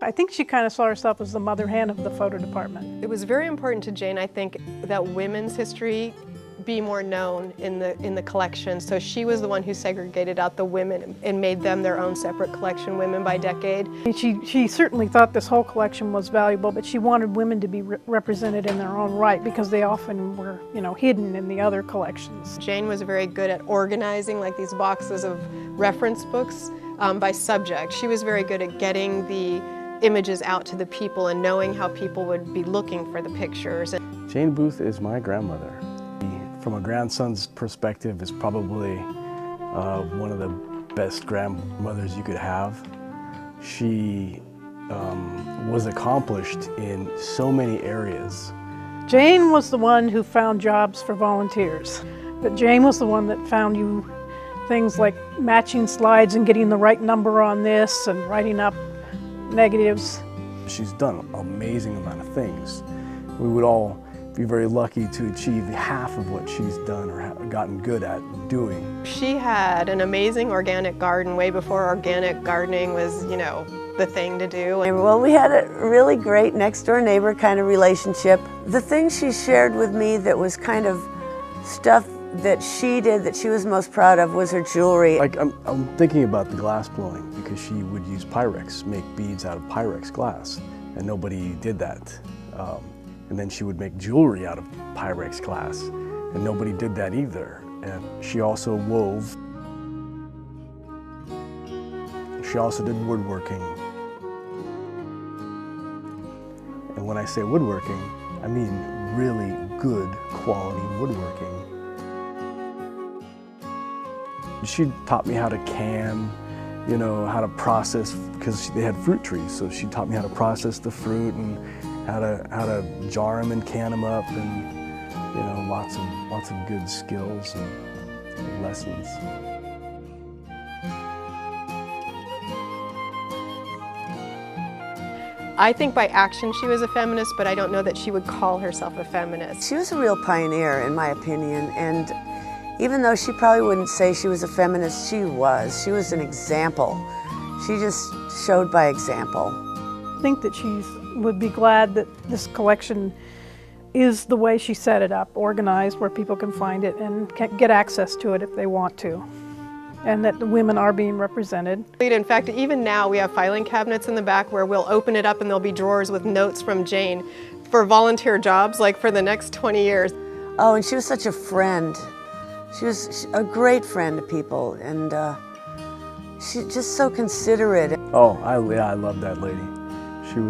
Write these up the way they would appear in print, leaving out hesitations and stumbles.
I think she kind of saw herself as the mother hen of the photo department. It was very important to Jane, I think, that women's history be more known in the collection. So she was the one who segregated out the women and made them their own separate collection, women by decade. She certainly thought this whole collection was valuable, but she wanted women to be represented in their own right because they often were, hidden in the other collections. Jane was very good at organizing like these boxes of reference books by subject. She was very good at getting the images out to the people and knowing how people would be looking for the pictures. Jane Booth is my grandmother. From a grandson's perspective, is probably one of the best grandmothers you could have. She was accomplished in so many areas. Jane was the one who found jobs for volunteers, but Jane was the one that found you things like matching slides and getting the right number on this and writing up negatives. She's done an amazing amount of things. We would all be very lucky to achieve half of what she's done or gotten good at doing. She had an amazing organic garden way before organic gardening was, the thing to do. Well, we had a really great next-door neighbor kind of relationship. The thing she shared with me that was kind of stuff that she did that she was most proud of was her jewelry. Like I'm thinking about the glass blowing because she would use Pyrex, make beads out of Pyrex glass, and nobody did that. And then she would make jewelry out of Pyrex glass, and nobody did that either. And she also wove. She also did woodworking. And when I say woodworking, I mean really good quality woodworking. She taught me how to can, how to process, because they had fruit trees, so she taught me how to process the fruit and how to jar them and can them up, and lots of good skills and lessons. I think by action she was a feminist, but I don't know that she would call herself a feminist. She was a real pioneer, in my opinion, and even though she probably wouldn't say she was a feminist, she was. She was an example. She just showed by example. I think that she would be glad that this collection is the way she set it up, organized where people can find it and can get access to it if they want to, and that the women are being represented. In fact, even now we have filing cabinets in the back where we'll open it up and there'll be drawers with notes from Jane for volunteer jobs like for the next 20 years. Oh, and she was such a friend. She was a great friend to people, and she's just so considerate. Oh, I love that lady. She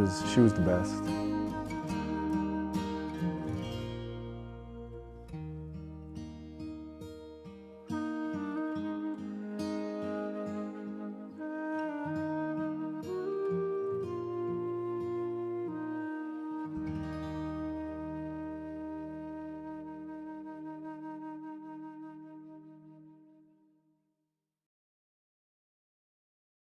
was the best.